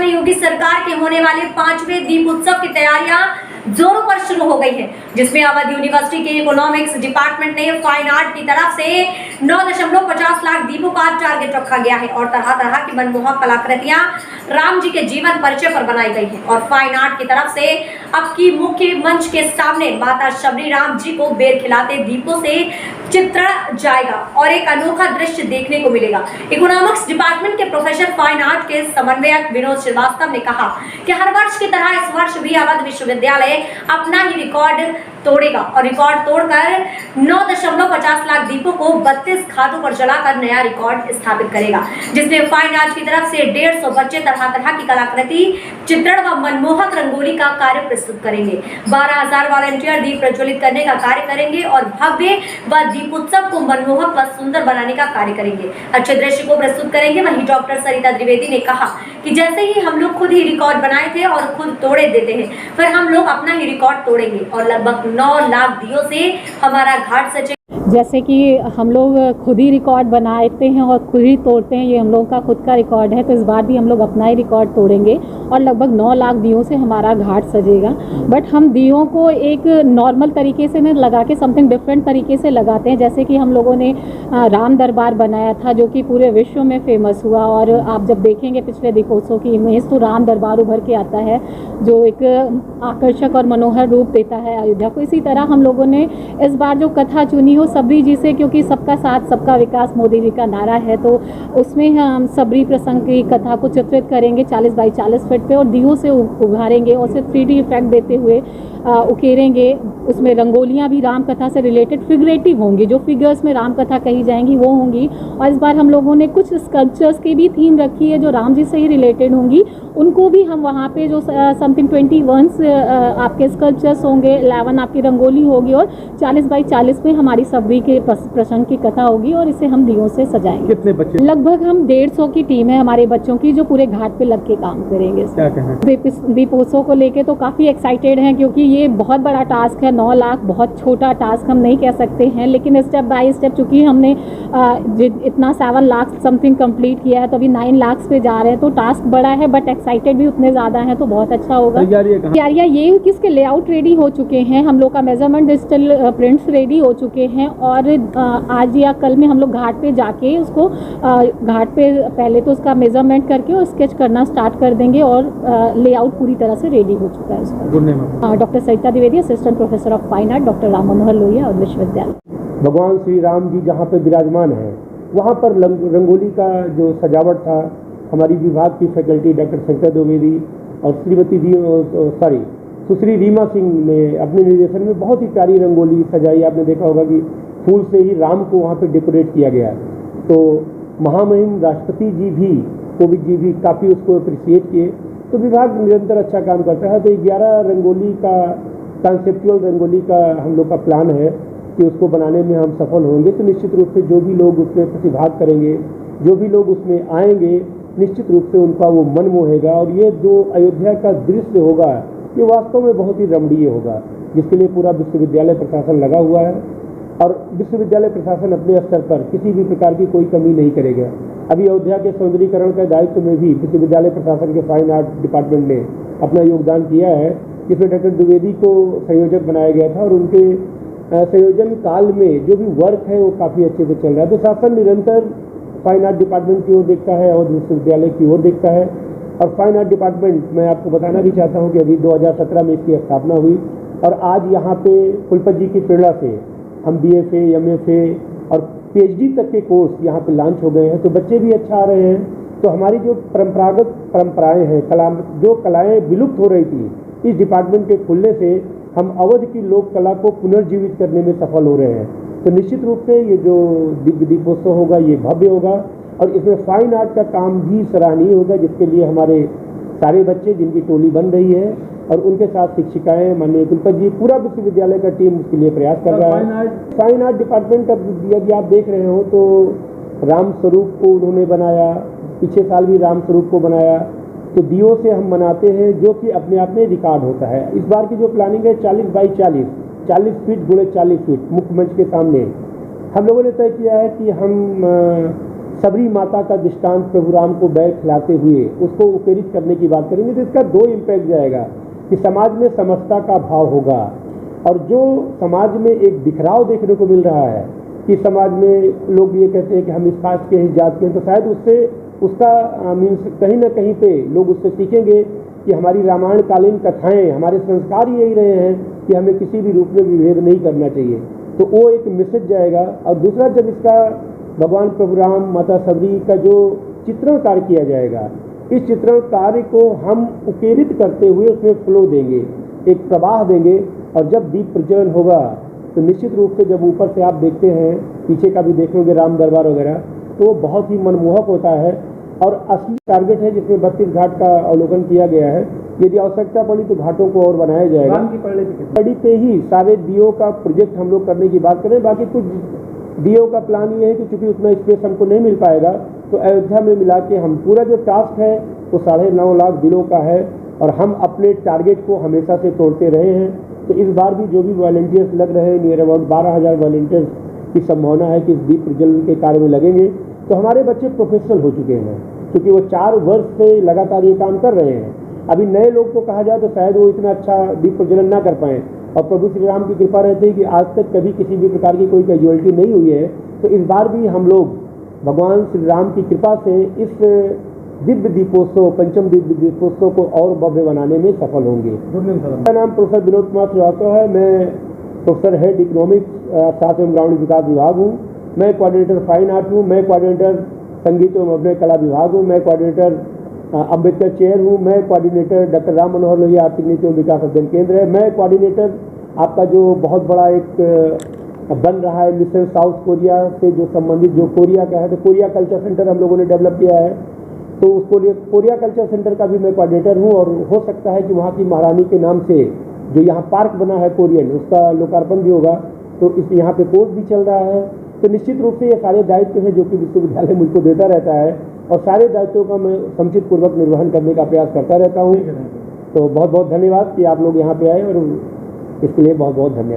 में योगी सरकार के होने वाले 5वें दीप उत्सव की तैयारियां जोरों पर शुरू हो गई है, जिसमें अवध यूनिवर्सिटी के इकोनॉमिक्स डिपार्टमेंट ने फाइन आर्ट की तरफ से 9.50 लाख दीपों का टारगेट रखा गया है और तरह तरह की मनमोहक कलाकृतियां राम जी के जीवन परिचय पर बनाई गई है। और फाइन आर्ट की तरफ से अब की मुख्य मंच के सामने माता शबरी राम जी को बेर खिलाते दीपों से चित्रण जाएगा और एक अनोखा दृश्य देखने को मिलेगा। इकोनॉमिक्स डिपार्टमेंट के प्रोफेसर फाइन आर्ट के समन्वयक विनोद श्रीवास्तव ने कहा कि हर वर्ष की तरह इस वर्ष भी अवध विश्वविद्यालय अपना ही रिकॉर्ड तोड़ेगा और रिकॉर्ड तोड़कर 9.50 लाख दीपों को 32 घाटों पर जलाकर नया रिकॉर्ड स्थापित करेगा, जिसमें फाइन आर्ट की तरफ से 150 बच्चे तरह तरह की कलाकृति, चित्रण व मनमोहक रंगोली का कार्य प्रस्तुत करेंगे। 12,000 वॉलंटियर दीप प्रज्वलित करने का कार्य करेंगे और भव्य व दीपोत्सव को मनमोहक व सुंदर बनाने का कार्य करेंगे, अच्छे दृश्य को प्रस्तुत करेंगे। वहीं डॉक्टर सरिता द्विवेदी ने कहा कि जैसे ही हम लोग खुद ही रिकॉर्ड बनाए थे और खुद तोड़े देते हैं, फिर हम लोग अपना ही रिकॉर्ड तोड़ेंगे और लगभग 9 लाख दियों से हमारा घाट सजे। जैसे कि हम लोग खुद ही रिकॉर्ड बनाते हैं और खुद ही तोड़ते हैं, ये हम लोग का खुद का रिकॉर्ड है, तो इस बार भी हम लोग अपना ही रिकॉर्ड तोड़ेंगे और लगभग 9 लाख दियों से हमारा घाट सजेगा। बट हम दियों को एक नॉर्मल तरीके से नहीं लगा के समथिंग डिफरेंट तरीके से लगाते हैं। जैसे कि हम लोगों ने राम दरबार बनाया था जो कि पूरे विश्व में फेमस हुआ, और आप जब देखेंगे पिछले दीपोत्सव की इमेज तो राम दरबार उभर के आता है जो एक आकर्षक और मनोहर रूप देता है अयोध्या को। इसी तरह हम लोगों ने इस बार जो कथा चुनी हो सबरी जी से, क्योंकि सबका साथ सबका विकास मोदी जी का नारा है, तो उसमें हम सबरी प्रसंग की कथा को चित्रित करेंगे 40 बाई 40 फीट पे और दियों से उभारेंगे और उसे 3D इफेक्ट देते हुए उकेरेंगे। उसमें रंगोलियाँ भी राम कथा से रिलेटेड फिगरेटिव होंगी, जो फिगर्स में राम कथा कही जाएंगी वो होंगी। और इस बार हम लोगों ने कुछ स्कल्पचर्स की भी थीम रखी है जो राम जी से ही रिलेटेड होंगी, उनको भी हम वहाँ पे जो समथिंग 21 आपके स्कल्पचर्स होंगे, 11 आपकी रंगोली होगी और 40 बाई 40 में हमारी सबरी के प्रसंग की कथा होगी और इसे हम दियों से सजाएंगे। कितने बच्चे? लगभग हम 150 की टीम है हमारे बच्चों की जो पूरे घाट पे लग के काम करेंगे। क्या कहें? दीपोत्सव को लेके तो काफ़ी एक्साइटेड हैं, क्योंकि ये बहुत बड़ा टास्क है। 9 लाख बहुत छोटा टास्क हम नहीं कह सकते हैं, लेकिन स्टेप बाय स्टेप चूँकि हमने इतना 7 लाख समथिंग कंप्लीट किया है तो अभी 9 लाख पे जा रहे हैं, तो टास्क बड़ा है बट एक्साइटेड भी उतने ज़्यादा हैं, तो बहुत अच्छा होगा। तैयारियाँ ये कि इसके लेआउट रेडी हो चुके हैं, हम लोग का मेजरमेंट डिजिटल प्रिंट्स रेडी हो चुके हैं और आज या कल में हम लोग घाट पे जाके उसको घाट पे पहले तो उसका मेजरमेंट करके और स्केच करना स्टार्ट कर देंगे और लेआउट पूरी तरह से रेडी हो चुका है उसका। Doctor Sarita Dwivedi, assistant professor of fine art, doctor Ram Manohar Lohia और विश्वविद्यालय। भगवान श्री राम जी जहाँ पे विराजमान है वहाँ पर रंगोली का जो सजावट था, हमारी विभाग की फैकल्टी डॉक्टर सरिता द्विवेदी और सुश्री रीमा सिंह ने अपने निर्देशन में बहुत ही प्यारी रंगोली सजाई। आपने देखा होगा कि फूल से ही राम को वहाँ पे डेकोरेट किया गया। तो महामहिम राष्ट्रपति जी भी, कोविंद जी भी काफ़ी उसको अप्रिशिएट किए। तो विभाग निरंतर अच्छा काम करता है। तो 11 रंगोली का कॉन्सेप्चुअल रंगोली का हम लोग का प्लान है कि उसको बनाने में हम सफल होंगे। तो निश्चित रूप से जो भी लोग उसमें प्रतिभाग करेंगे, जो भी लोग उसमें आएंगे, निश्चित रूप से उनका वो मन मोहेगा और ये जो अयोध्या का दृश्य होगा ये वास्तव में बहुत ही रमणीय होगा, जिसके लिए पूरा विश्वविद्यालय प्रशासन लगा हुआ है। और विश्वविद्यालय प्रशासन अपने स्तर पर किसी भी प्रकार की कोई कमी नहीं करेगा। अभी अयोध्या के सौंदर्यीकरण के दायित्व में भी विश्वविद्यालय प्रशासन के फाइन आर्ट डिपार्टमेंट ने अपना योगदान किया है, जिसमें डॉक्टर द्विवेदी को संयोजक बनाया गया था और उनके संयोजन काल में जो भी वर्क है वो काफ़ी अच्छे से चल रहा है। तो शासन निरंतर फाइन आर्ट डिपार्टमेंट की ओर देखता है और विश्वविद्यालय की ओर देखता है। और फाइन आर्ट डिपार्टमेंट, मैं आपको बताना भी चाहता हूँ कि अभी 2017 में इसकी स्थापना हुई और आज यहाँ पे कुलपति जी की प्रेरणा से हम BFA, MFA और PhD तक के कोर्स यहाँ पे लॉन्च हो गए हैं। तो बच्चे भी अच्छा आ रहे हैं। तो हमारी जो परंपरागत परंपराएं हैं, जो कलाएं विलुप्त हो रही थी, इस डिपार्टमेंट के खुलने से हम अवध की लोक कला को पुनर्जीवित करने में सफल हो रहे हैं। तो निश्चित रूप से ये जो दिव्य दीपोत्सव होगा ये भव्य होगा और इसमें फाइन आर्ट का काम भी सराहनीय होगा, जिसके लिए हमारे सारे बच्चे जिनकी टोली बन रही है और उनके साथ शिक्षिकाएं, माननीय कुलपति जी, पूरा विश्वविद्यालय का टीम उसके लिए प्रयास कर रहा है। फाइन आर्ट डिपार्टमेंट अब यदि आप देख रहे हो तो राम स्वरूप को उन्होंने बनाया, पिछले साल भी राम स्वरूप को बनाया। तो दियों से हम मनाते हैं जो कि अपने आप में रिकॉर्ड होता है। इस बार की जो प्लानिंग है 40 बाई 40 फीट गुणे 40 फीट मुख्य मंच के सामने हम लोगों ने तय किया है कि हम सबरी माता का दृष्टांत प्रभु राम को बैर खिलाते हुए उसको उत्प्रेरित करने की बात करेंगे, तो इसका दो इम्पैक्ट जाएगा कि समाज में समरसता का भाव होगा, और जो समाज में एक बिखराव देखने को मिल रहा है कि समाज में लोग ये कहते हैं कि हम इस कास्ट के हैं, जात के हैं, तो शायद उससे उसका मीन्स कहीं ना कहीं पे लोग उससे सीखेंगे कि हमारी रामायण कालीन कथाएं, हमारे संस्कार यही रहे हैं कि हमें किसी भी रूप में विभेद नहीं करना चाहिए, तो वो एक मैसेज जाएगा। और दूसरा, जब इसका भगवान प्रभु राम माता सबरी का जो चित्रण कार्य किया जाएगा, इस चित्रण कार्य को हम उत्प्रेरित करते हुए उसमें फ्लो देंगे, एक प्रवाह देंगे, और जब दीप प्रज्वलन होगा तो निश्चित रूप से जब ऊपर से आप देखते हैं, पीछे का भी देखोगे राम दरबार वगैरह, तो वो बहुत ही मनमोहक होता है। और असली टारगेट है जिसमें 32 घाट का अवलोकन किया गया है। यदि आवश्यकता पड़ी तो घाटों को और बनाया जाएगा। पड़ी पे ही सारे दियो का प्रोजेक्ट हम लोग करने की बात करें। बाकी कुछ दियो का प्लान ये है कि चूंकि उतना स्पेस हमको नहीं मिल पाएगा, तो अयोध्या में मिला के हम पूरा जो टास्क है वो 9.5 लाख दिलों का है, और हम अपने टारगेट को हमेशा से तोड़ते रहे हैं। तो इस बार भी जो भी वॉलंटियर्स लग रहे हैं, नियर अबाउट 12,000 वॉलंटियर्स की संभावना है कि इस दीप प्रज्वलन के कार्य में लगेंगे। तो हमारे बच्चे प्रोफेशनल हो चुके हैं, क्योंकि वो 4 वर्ष से लगातार ये काम कर रहे हैं। अभी नए लोग को कहा जाए तो शायद वो इतना अच्छा दीप प्रज्वलन ना कर पाएँ, और प्रभु श्री राम की कृपा रहती है कि आज तक कभी किसी भी प्रकार की कोई कैजुअलिटी नहीं हुई है। तो इस बार भी हम लोग भगवान श्री राम की कृपा से इस दिव्य दीपोत्सव, पंचम दिव्य दीपोत्सव को और भव्य बनाने में सफल होंगे। मेरा नाम प्रोफेसर विनोद कुमार श्रीवास्तव है। मैं प्रोफेसर हेड इकोनॉमिक्स अर्थशास्त्र एवं ग्रामीण विकास विभाग हूँ। मैं कोऑर्डिनेटर फाइन आर्ट हूँ। मैं कोऑर्डिनेटर संगीत एवं अभिनय कला विभाग हूँ। मैं कोऑर्डिनेटर अम्बेडकर चेयर हूँ। मैं कोऑर्डिनेटर डॉक्टर राम मनोहर लोहिया आर्थिक नीति एवं विकास अध्ययन केंद्र है। मैं कोऑर्डिनेटर आपका जो बहुत बड़ा एक बन रहा है मिशन साउथ कोरिया से जो संबंधित जो कोरिया का है, तो कोरिया कल्चर सेंटर हम लोगों ने डेवलप किया है, तो उसको लिए कोरिया कल्चर सेंटर का भी मैं कोऑर्डिनेटर हूँ। और हो सकता है कि वहाँ की महारानी के नाम से जो यहाँ पार्क बना है कोरियन, उसका लोकार्पण भी होगा। तो इस यहाँ पे कोर्स भी चल रहा है। तो निश्चित रूप से ये सारे दायित्व हैं जो कि विश्वविद्यालय मुझको देता रहता है, और सारे दायित्वों का मैं समुचित पूर्वक निर्वहन करने का प्रयास करता रहता हूँ। तो बहुत बहुत धन्यवाद कि आप लोग यहाँ पे आए, और इसके लिए बहुत बहुत धन्यवाद।